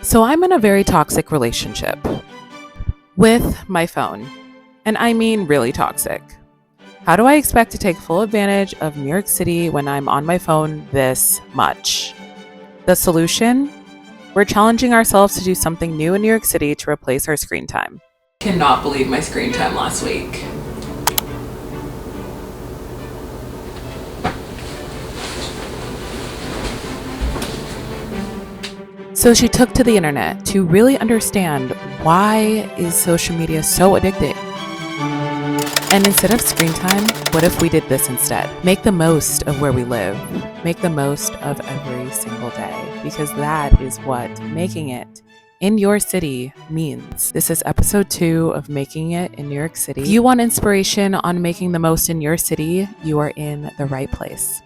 So I'm in a very toxic relationship with my phone, and I mean really toxic. How do I expect to take full advantage of New York City when I'm on my phone this much? The solution? We're challenging ourselves to do something new in New York City to replace our screen time. Cannot believe my screen time last week. So she took to the internet to really understand why is social media so addicting. And instead of screen time, what if we did this instead? Make the most of where we live. Make the most of every single day, because that is what making it in your city means. This is episode 2 of Making It in New York City. If you want inspiration on making the most in your city, you are in the right place.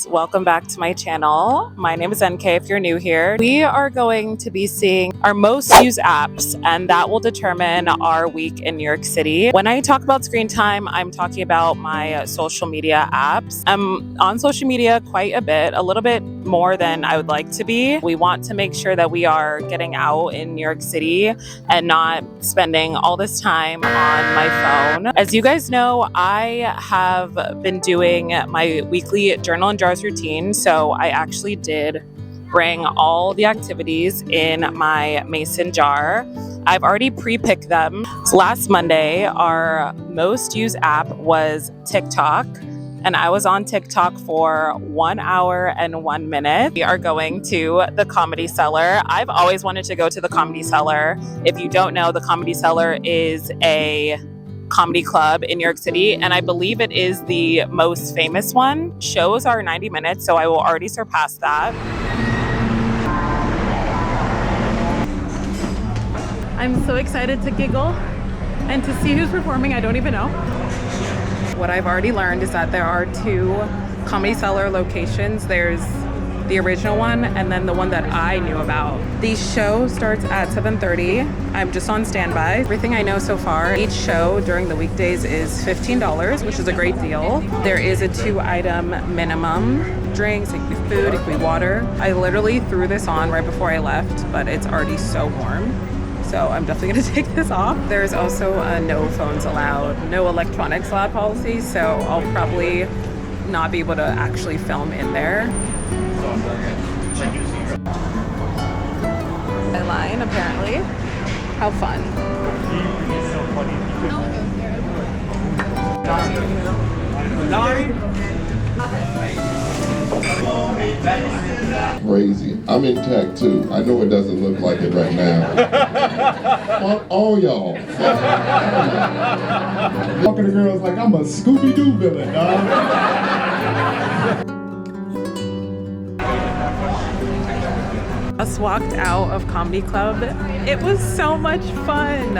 Welcome back to my channel. My name is NK if you're new here. We are going to be seeing our most used apps, and that will determine our week in New York City. When I talk about screen time, I'm talking about my social media apps. I'm on social media quite a bit, a little bit more than I would like to be. We want to make sure that we are getting out in New York City and not spending all this time on my phone. As you guys know, I have been doing my weekly journal and jars routine, so I actually did bring all the activities in my mason jar. I've already pre-picked them. So last Monday, our most used app was TikTok, and I was on TikTok for 1 hour and 1 minute. We are going to the Comedy Cellar. I've always wanted to go to the Comedy Cellar. If you don't know, the Comedy Cellar is a comedy club in New York City, and I believe it is the most famous one. Shows are 90 minutes, so I will already surpass that. I'm so excited to giggle and to see who's performing. I don't even know. What I've already learned is that there are 2 Comedy Cellar locations. There's the original one and then the one that I knew about. The show starts at 7:30. I'm just on standby. Everything I know so far, each show during the weekdays is $15, which is a great deal. There is a 2-item minimum. Drinks, it could be food, it could be water. I literally threw this on right before I left, but it's already so warm. So I'm definitely gonna take this off. There's also a no phones allowed, no electronics allowed policy, so I'll probably not be able to actually film in there. A line, apparently. How fun. Crazy. I'm in tech too. I know it doesn't look like it right now. Fuck all y'all. Talking to girls like I'm a Scooby-Doo villain, dog. Just walked out of Comedy Club. It was so much fun.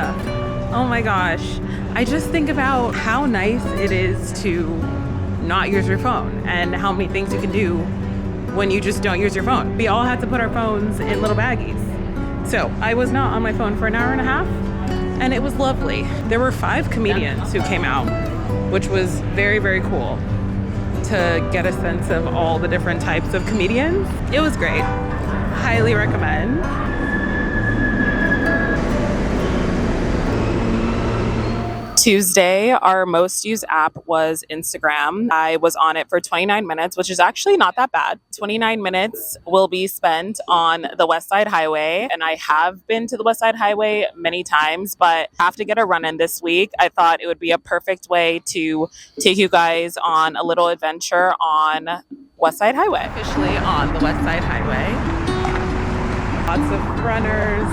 Oh my gosh. I just think about how nice it is to not use your phone and how many things you can do when you just don't use your phone. We all had to put our phones in little baggies. So I was not on my phone for an hour and a half, and it was lovely. There were 5 comedians who came out, which was very, very cool to get a sense of all the different types of comedians. It was great. Highly recommend. Tuesday, our most used app was Instagram. I was on it for 29 minutes, which is actually not that bad. 29 minutes will be spent on the Westside Highway, and I have been to the Westside Highway many times, but have to get a run in this week. I thought it would be a perfect way to take you guys on a little adventure on Westside Highway. Officially on the Westside Highway. Lots of runners,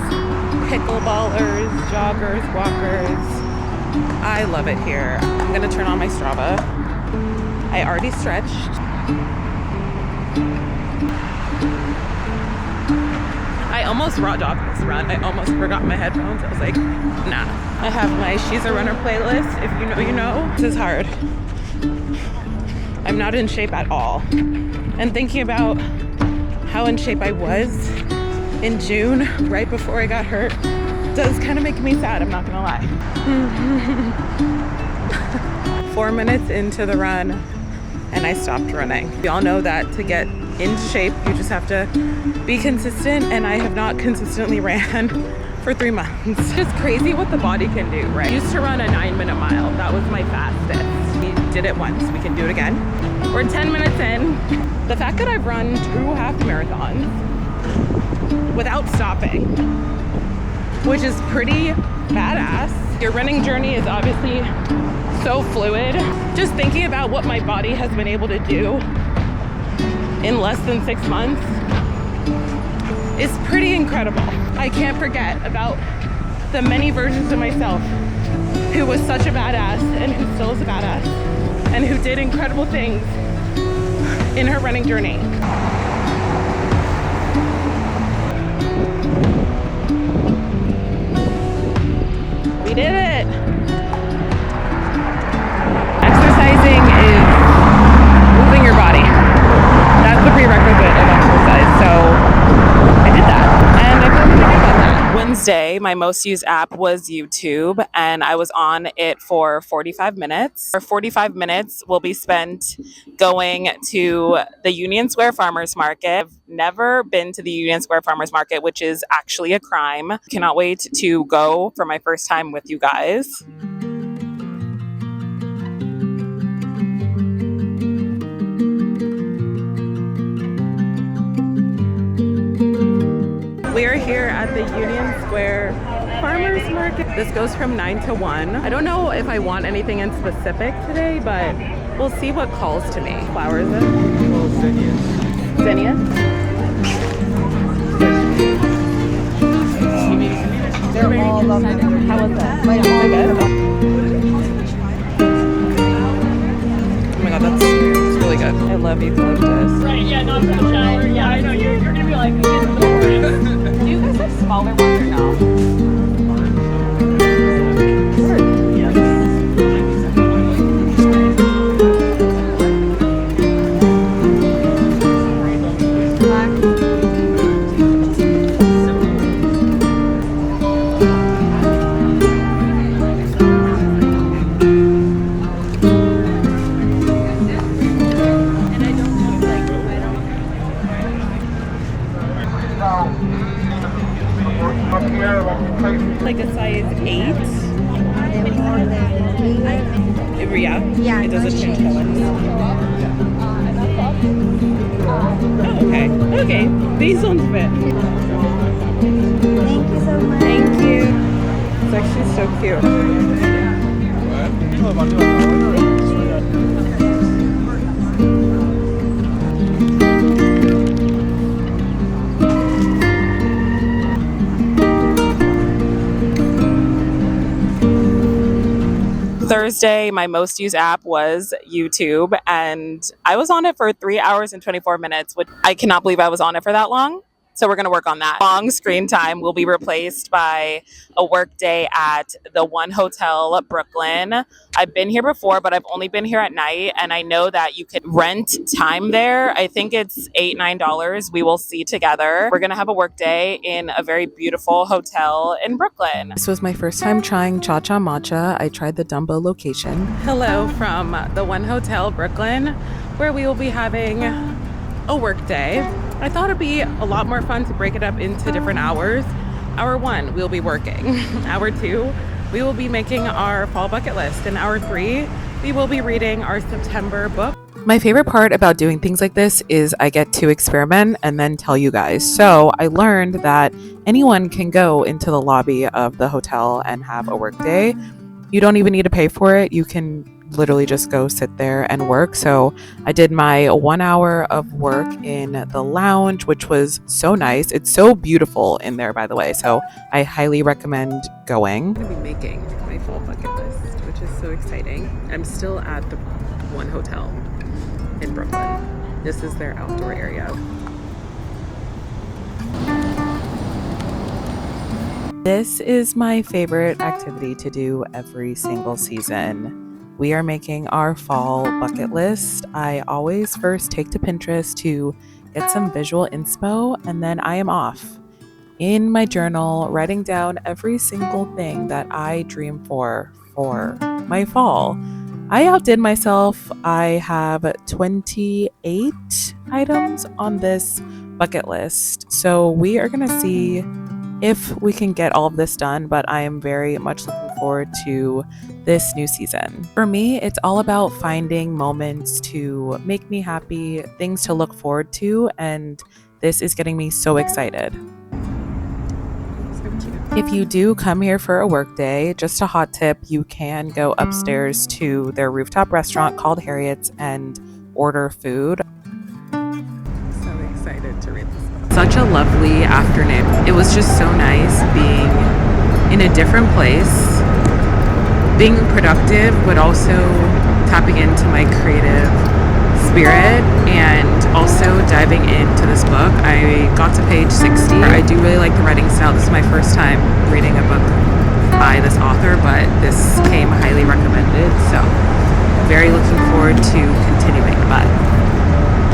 pickleballers, joggers, walkers. I love it here. I'm gonna turn on my Strava. I already stretched. I almost raw dogged this run. I almost forgot my headphones. I was like, nah. I have my She's a Runner playlist. If you know, you know. This is hard. I'm not in shape at all. And thinking about how in shape I was in June, right before I got hurt, does kind of make me sad, I'm not gonna lie. 4 minutes into the run, and I stopped running. We all know that to get into shape, you just have to be consistent, and I have not consistently ran for 3 months. It's just crazy what the body can do, right? I used to run a 9-minute mile. That was my fastest. We did it once, we can do it again. We're 10 minutes in. The fact that I've run 2 half marathons without stopping, which is pretty badass. Your running journey is obviously so fluid. Just thinking about what my body has been able to do in less than 6 months is pretty incredible. I can't forget about the many versions of myself who was such a badass and who still is a badass and who did incredible things in her running journey. We did it! Exercising is moving your body. That's the prerequisite of exercise, so I did that, and I feel really good about that. Wednesday, my most used app was YouTube, and I was on it for 45 minutes. For 45 minutes will be spent going to the Union Square Farmers Market. I've never been to the Union Square Farmers Market, which is actually a crime. Cannot wait to go for my first time with you guys. We are here at the Union Square Farmers Market. This goes from 9 to 1. I don't know if I want anything in specific today, but we'll see what calls to me. Flowers it? Zinnias. They're all lovely. How was that? Like, They're good? Oh my god, that's really good. I love eucalyptus. Right, yeah, not sunshine. Yeah, I know. You're gonna be like, Do you guys have smaller ones or no? Like a size 8? Yeah? Yeah, It doesn't change colors. Oh, okay. Okay. These ones fit. Thank you so much. Thank you. It's actually so cute. Thursday, my most used app was YouTube, and I was on it for 3 hours and 24 minutes, which I cannot believe I was on it for that long. So we're going to work on that. Long screen time will be replaced by a work day at the One Hotel Brooklyn. I've been here before, but I've only been here at night, and I know that you could rent time there. I think it's $8, $9. We will see together. We're going to have a work day in a very beautiful hotel in Brooklyn. This was my first time trying Cha-Cha Matcha. I tried the Dumbo location. Hello from the One Hotel Brooklyn, where we will be having a work day. I thought it'd be a lot more fun to break it up into different hours. Hour 1, we'll be working. Hour 2, we will be making our fall bucket list. And hour 3, we will be reading our September book. My favorite part about doing things like this is I get to experiment and then tell you guys. So I learned that anyone can go into the lobby of the hotel and have a work day. You don't even need to pay for it. You can literally just go sit there and work. So I did my 1 hour of work in the lounge, which was so nice. It's so beautiful in there, by the way. So I highly recommend going. I'm going to be making my fall bucket list, which is so exciting. I'm still at the One Hotel in Brooklyn. This is their outdoor area. This is my favorite activity to do every single season. We are making our fall bucket list. I always first take to Pinterest to get some visual inspo, and then I am off in my journal writing down every single thing that I dream for my fall. I outdid myself. I have 28 items on this bucket list. So we are going to see if we can get all of this done, but I am very much looking forward to this new season. For me, it's all about finding moments to make me happy, things to look forward to, and this is getting me so excited. If you do come here for a work day, just a hot tip, you can go upstairs to their rooftop restaurant called Harriet's and order food. So excited to read this book. Such a lovely afternoon. It was just so nice being in a different place, being productive, but also tapping into my creative spirit and also diving into this book. I got to page 60. I do really like the writing style. This is my first time reading a book by this author, but this came highly recommended, so very looking forward to continuing. But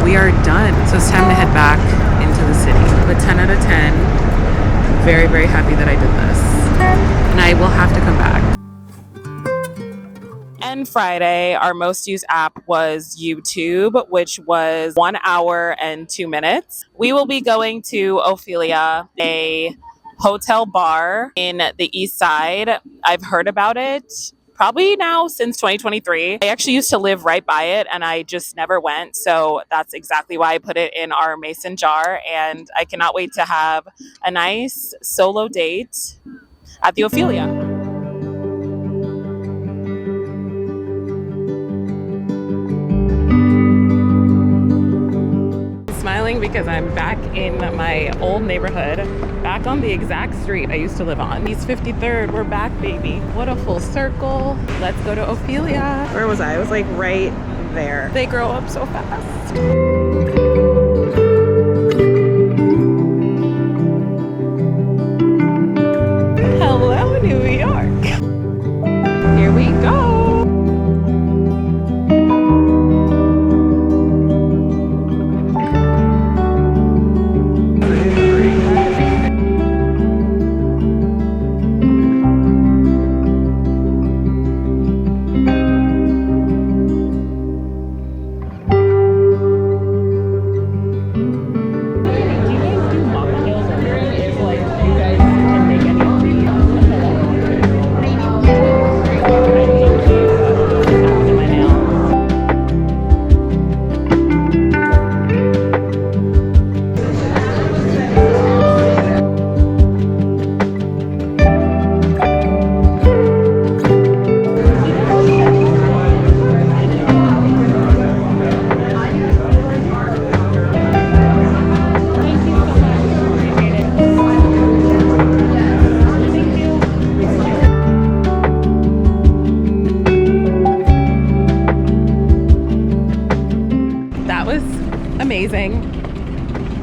we are done, so it's time to head back into the city. But 10 out of 10, very, very happy that I did this, and I will have to come back. And Friday, our most used app was YouTube, which was 1 hour and 2 minutes. We will be going to Ophelia, a hotel bar in the East Side. I've heard about it probably now since 2023. I actually used to live right by it and I just never went. So that's exactly why I put it in our mason jar. And I cannot wait to have a nice solo date at the Ophelia. Smiling because I'm back in my old neighborhood, back on the exact street I used to live on. East 53rd, we're back, baby. What a full circle. Let's go to Ophelia. Where was I? I was like right there. They grow up so fast. Hello, New York. Here we go. Amazing.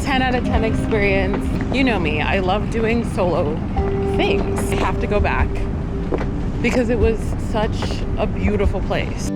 10 out of 10 experience. You know me, I love doing solo things. I have to go back because it was such a beautiful place.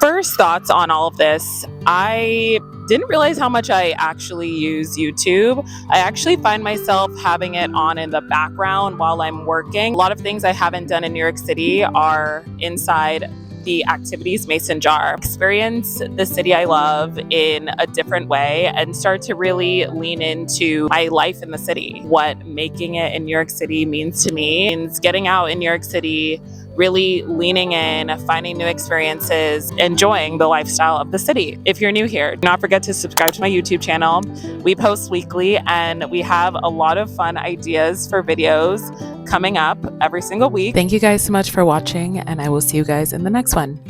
First thoughts on all of this, I didn't realize how much I actually use YouTube. I actually find myself having it on in the background while I'm working. A lot of things I haven't done in New York City are inside the activities mason jar. Experience the city I love in a different way and start to really lean into my life in the city. What making it in New York City means to me means getting out in New York City, really leaning in, finding new experiences, enjoying the lifestyle of the city. If you're new here, do not forget to subscribe to my YouTube channel. We post weekly and we have a lot of fun ideas for videos coming up every single week. Thank you guys so much for watching, and I will see you guys in the next one.